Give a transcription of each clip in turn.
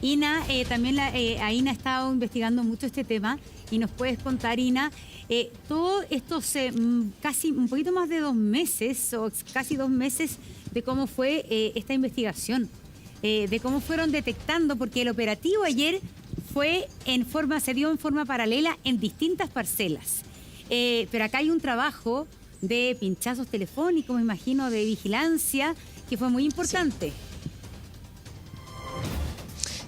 Ina, también a Ina ha estado investigando mucho este tema y nos puedes contar, Ina, todo esto casi un poquito más de 2 meses o casi 2 meses de cómo fue esta investigación, de cómo fueron detectando, porque el operativo ayer se dio en forma paralela en distintas parcelas. Pero acá hay un trabajo de pinchazos telefónicos, me imagino, de vigilancia, que fue muy importante.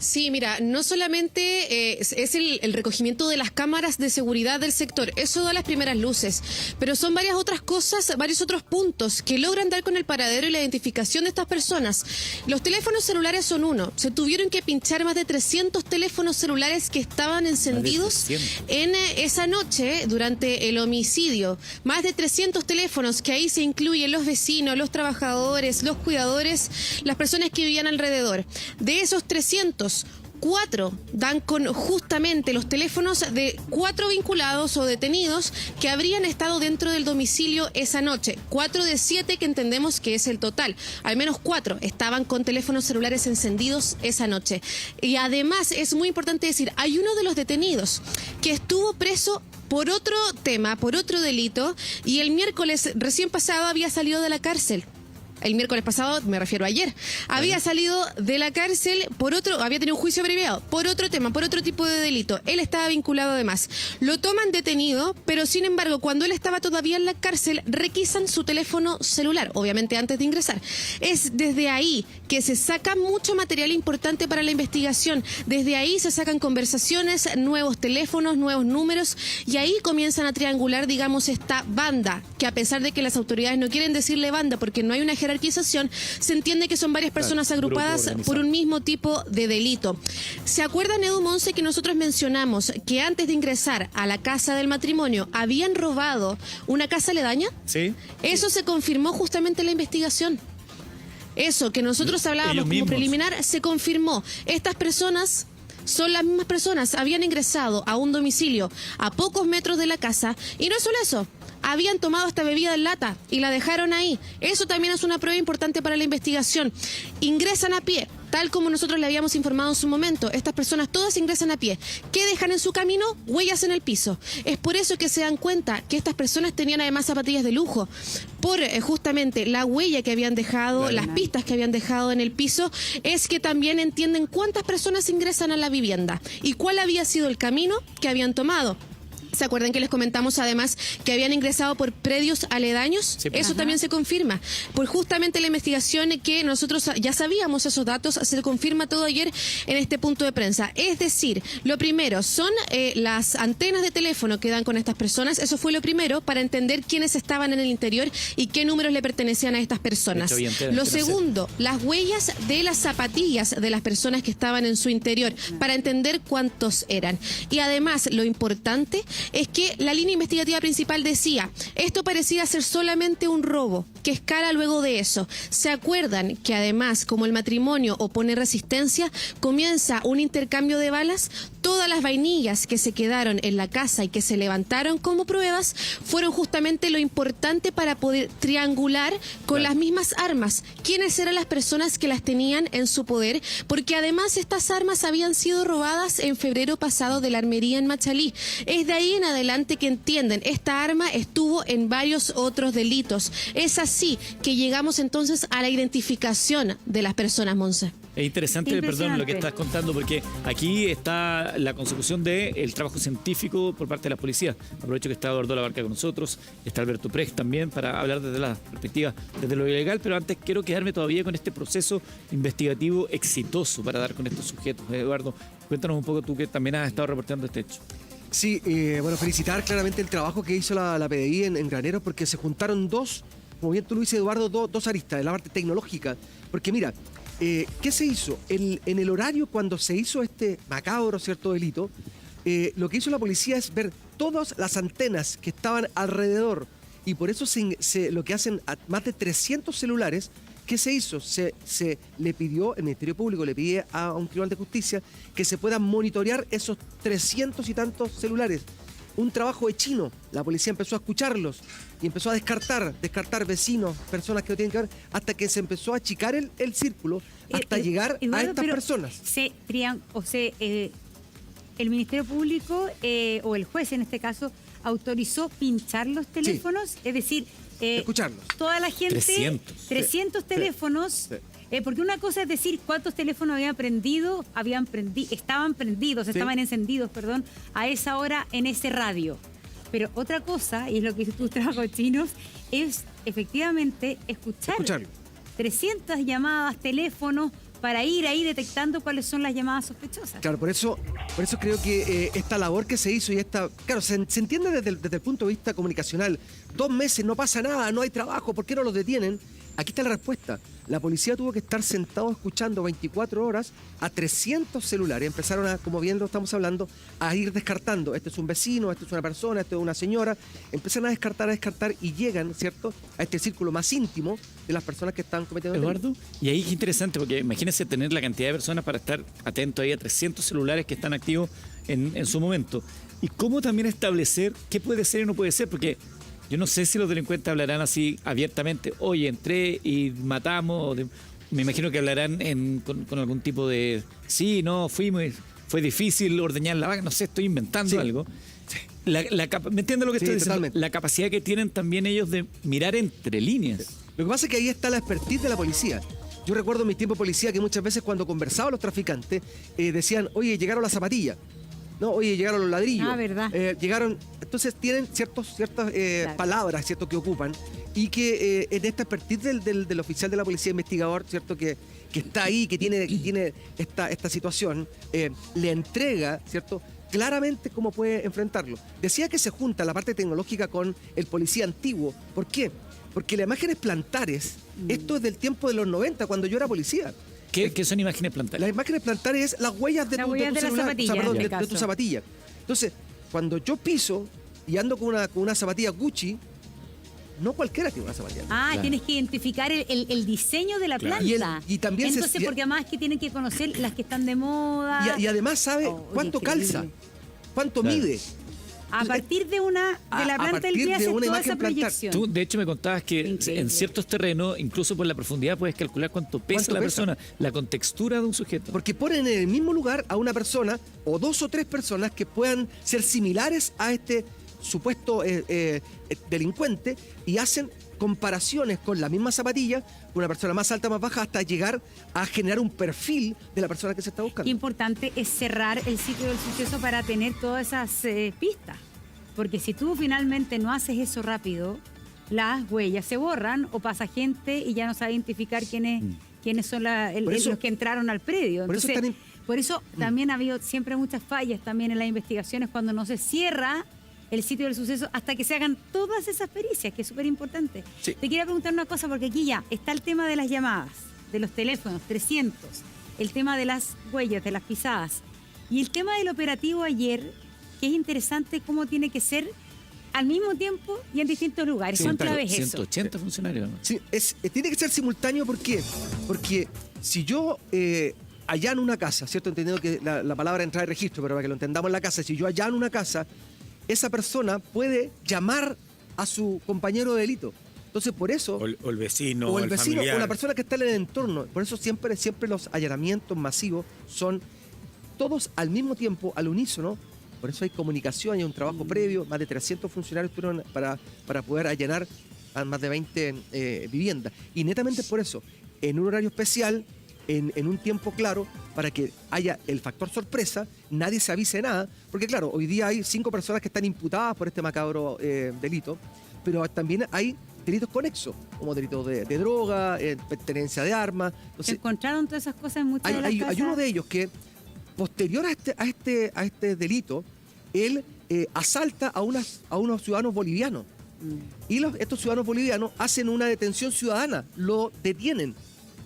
Sí, mira, no solamente es el recogimiento de las cámaras de seguridad del sector, eso da las primeras luces, pero son varias otras cosas, varios otros puntos que logran dar con el paradero y la identificación de estas personas. Los teléfonos celulares son uno, se tuvieron que pinchar más de 300 teléfonos celulares que estaban encendidos en esa noche durante el homicidio. Más de 300 teléfonos, que ahí se incluyen los vecinos, los trabajadores, los cuidadores, las personas que vivían alrededor. De esos 300, 4 dan con justamente los teléfonos de 4 vinculados o detenidos que habrían estado dentro del domicilio esa noche. 4 de 7 que entendemos que es el total. Al menos 4 estaban con teléfonos celulares encendidos esa noche. Y además es muy importante decir, hay uno de los detenidos que estuvo preso por otro tema, por otro delito, y el miércoles recién pasado había salido de la cárcel. El miércoles pasado, me refiero a ayer, había salido de la cárcel había tenido un juicio abreviado por otro tema, por otro tipo de delito. Él estaba vinculado además. Lo toman detenido, pero sin embargo, cuando él estaba todavía en la cárcel, requisan su teléfono celular, obviamente antes de ingresar. Es desde ahí que se saca mucho material importante para la investigación. Desde ahí se sacan conversaciones, nuevos teléfonos, nuevos números, y ahí comienzan a triangular, digamos, esta banda, que a pesar de que las autoridades no quieren decirle banda porque no hay una jerarquización, se entiende que son varias personas agrupadas por un mismo tipo de delito. ¿Se acuerdan, Edu Monse, que nosotros mencionamos que antes de ingresar a la casa del matrimonio habían robado una casa aledaña? Sí. Eso se confirmó justamente en la investigación. Eso que nosotros hablábamos como preliminar se confirmó. Estas personas son las mismas personas, habían ingresado a un domicilio a pocos metros de la casa, y no es solo eso, habían tomado esta bebida en lata y la dejaron ahí. Eso también es una prueba importante para la investigación. Ingresan a pie, tal como nosotros le habíamos informado en su momento. Estas personas todas ingresan a pie. ¿Qué dejan en su camino? Huellas en el piso. Es por eso que se dan cuenta que estas personas tenían además zapatillas de lujo, por justamente la huella que habían dejado, las pistas que habían dejado en el piso. Es que también entienden cuántas personas ingresan a la vivienda y cuál había sido el camino que habían tomado. ¿Se acuerdan que les comentamos además que habían ingresado por predios aledaños? Sí. Eso también se confirma. Por justamente la investigación que nosotros ya sabíamos esos datos, se confirma todo ayer en este punto de prensa. Es decir, lo primero son las antenas de teléfono que dan con estas personas. Eso fue lo primero para entender quiénes estaban en el interior y qué números le pertenecían a estas personas. Lo segundo, las huellas de las zapatillas de las personas que estaban en su interior para entender cuántos eran. Y además, lo importante es que la línea investigativa principal decía, esto parecía ser solamente un robo, que escala luego de eso. ¿Se acuerdan que además, como el matrimonio opone resistencia, comienza un intercambio de balas? Todas las vainillas que se quedaron en la casa y que se levantaron como pruebas fueron justamente lo importante para poder triangular con las mismas armas quiénes eran las personas que las tenían en su poder, porque además estas armas habían sido robadas en febrero pasado de la armería en Machalí. Es de ahí en adelante que entienden, esta arma estuvo en varios otros delitos. Es así que llegamos entonces a la identificación de las personas, Monse. Es interesante, perdón, lo que estás contando, porque aquí está la consecución del trabajo científico por parte de la policía. Aprovecho que está Eduardo Labarca con nosotros, está Alberto Precht también para hablar desde la perspectiva, desde lo ilegal, pero antes quiero quedarme todavía con este proceso investigativo exitoso para dar con estos sujetos. Eduardo, cuéntanos un poco tú que también has estado reportando este hecho. Sí, bueno, felicitar claramente el trabajo que hizo la PDI en Graneros, porque se juntaron dos, como bien tú lo dices, Eduardo, dos aristas de la parte tecnológica. Porque mira, ¿qué se hizo? En el horario cuando se hizo este macabro, ¿cierto?, delito, lo que hizo la policía es ver todas las antenas que estaban alrededor, y por eso lo que hacen a más de 300 celulares. ¿Qué se hizo? Se le pidió, el Ministerio Público le pide a un tribunal de justicia que se puedan monitorear esos 300 y tantos celulares. un trabajo de chino. La policía empezó a escucharlos y empezó a descartar vecinos, personas que no tienen que ver, hasta que se empezó a achicar el círculo, hasta llegar a estas personas. El Ministerio Público o el juez en este caso autorizó pinchar los teléfonos, es decir, escucharlos. Toda la gente, 300 teléfonos. Sí. Porque una cosa es decir cuántos teléfonos estaban encendidos, a esa hora en ese radio. Pero otra cosa, y es lo que hizo tu trabajo chinos, es efectivamente escuchar 300 llamadas, teléfonos, para ir ahí detectando cuáles son las llamadas sospechosas. Claro, por eso creo que esta labor que se hizo y claro, se entiende desde el punto de vista comunicacional. 2 meses, no pasa nada, no hay trabajo, ¿por qué no los detienen? Aquí está la respuesta. La policía tuvo que estar sentado escuchando 24 horas a 300 celulares. Empezaron a, como bien lo estamos hablando, a ir descartando. Este es un vecino, este es una persona, este es una señora. Empiezan a descartar y llegan, ¿cierto?, a este círculo más íntimo de las personas que están cometiendo Eduardo, y ahí es interesante, porque imagínense tener la cantidad de personas para estar atento ahí a 300 celulares que están activos en su momento. Y cómo también establecer qué puede ser y no puede ser, porque yo no sé si los delincuentes hablarán así abiertamente, oye, entré y matamos, me imagino que hablarán con algún tipo de, sí, no, fue difícil ordeñar la vaca, no sé, estoy inventando algo. ¿Me entiendes lo que estoy diciendo? Totalmente. La capacidad que tienen también ellos de mirar entre líneas. Lo que pasa es que ahí está la expertise de la policía. Yo recuerdo en mi tiempo de policía que muchas veces cuando conversaba los traficantes decían, oye, llegaron las zapatillas. No, oye, llegaron los ladrillos. ¿Verdad? Llegaron. Entonces tienen ciertas palabras, ¿cierto?, que ocupan y que en esta expertise del oficial de la policía investigador, ¿cierto?, que está ahí, que tiene esta situación, le entrega, ¿cierto?, claramente cómo puede enfrentarlo. Decía que se junta la parte tecnológica con el policía antiguo. ¿Por qué? Porque las imágenes plantares, esto es del tiempo de los 90, cuando yo era policía. ¿Qué son imágenes plantares? Las imágenes plantares es las huellas de tu celular, de tu zapatilla. Entonces, cuando yo piso y ando con una zapatilla Gucci, no cualquiera tiene una zapatilla. Claro. Tienes que identificar el diseño de la planta. Y también entonces, porque además que tienen que conocer las que están de moda. Y además sabe cuánto calza, cuánto mide. A partir de la planta del pie haces toda esa proyección. Tú, de hecho, me contabas que en ciertos terrenos, incluso por la profundidad, puedes calcular cuánto pesa la persona, la contextura de un sujeto. Porque ponen en el mismo lugar a una persona o 2 o 3 personas que puedan ser similares a este supuesto delincuente y hacen comparaciones con la misma zapatilla, una persona más alta, más baja, hasta llegar a generar un perfil de la persona que se está buscando. Qué importante es cerrar el sitio del suceso para tener todas esas pistas. Porque si tú finalmente no haces eso rápido, las huellas se borran o pasa gente y ya no sabe identificar quiénes son los que entraron al predio. Entonces, por eso también ha habido siempre muchas fallas también en las investigaciones cuando no se cierra el sitio del suceso hasta que se hagan todas esas pericias, que es súper importante. Sí. Te quería preguntar una cosa, porque aquí ya está el tema de las llamadas, de los teléfonos, 300, el tema de las huellas, de las pisadas, y el tema del operativo ayer, que es interesante cómo tiene que ser al mismo tiempo y en distintos lugares. Son claves eso. 180 funcionarios, ¿no? Sí, tiene que ser simultáneo, ¿por qué? Porque si yo allano una casa, ¿cierto? Entendiendo que la palabra entra en registro, pero para que lo entendamos en la casa, si yo allano una casa, esa persona puede llamar a su compañero de delito. Entonces, por eso... O el vecino, o el vecino, familiar. o la persona que está en el entorno. Por eso siempre los allanamientos masivos son todos al mismo tiempo, al unísono. Por eso hay comunicación, hay un trabajo previo. Más de 300 funcionarios tuvieron para poder allanar a más de 20 viviendas. Y netamente por eso, en un horario especial, en un tiempo claro, para que haya el factor sorpresa, nadie se avise nada, porque claro, hoy día hay 5 personas que están imputadas por este macabro delito, pero también hay delitos conexos, como delitos de droga, tenencia de armas. Entonces, se encontraron todas esas cosas en muchas de las casas. Hay uno de ellos que, posterior a este delito, él asalta a unos ciudadanos bolivianos. Y estos ciudadanos bolivianos hacen una detención ciudadana, lo detienen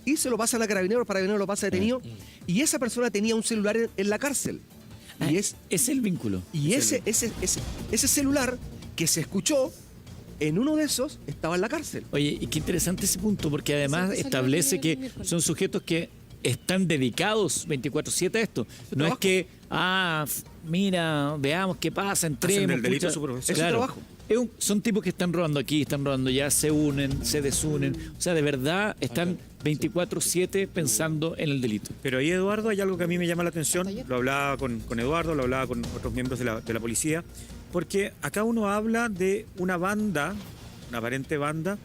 y se lo pasan a Carabineros, Carabineros lo pasa detenido, y esa persona tenía un celular en la cárcel. Y es el vínculo. Y ese celular que se escuchó, en uno de esos estaba en la cárcel. Oye, y qué interesante ese punto, porque además establece que son sujetos que están dedicados 24/7 a esto. No es que, mira, veamos qué pasa, entremos. El delito es su profesión. Claro. Es su trabajo. Son tipos que están rodando aquí, están rodando allá, se unen, se desunen. O sea, de verdad están 24/7 pensando en el delito. Pero ahí, Eduardo, hay algo que a mí me llama la atención. Lo hablaba con Eduardo, lo hablaba con otros miembros de la policía. Porque acá uno habla de una banda, una aparente banda,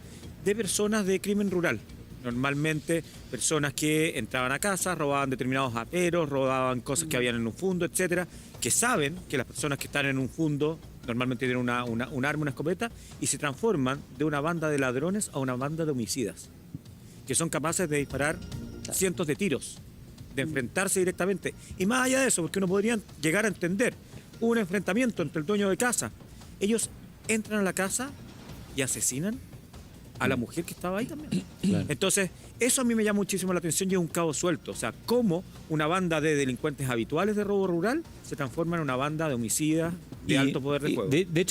de personas de crimen rural. Normalmente personas que entraban a casa, robaban determinados aperos, robaban cosas que habían en un fondo, etcétera, que saben que las personas que están en un fondo normalmente tienen un arma, una escopeta, y se transforman de una banda de ladrones a una banda de homicidas, que son capaces de disparar cientos de tiros, de enfrentarse directamente. Y más allá de eso, porque uno podría llegar a entender un enfrentamiento entre el dueño de casa. Ellos entran a la casa y asesinan a la mujer que estaba ahí también. Claro. Entonces, eso a mí me llama muchísimo la atención y es un cabo suelto. O sea, cómo una banda de delincuentes habituales de robo rural se transforma en una banda de homicidas de alto poder de fuego. De hecho,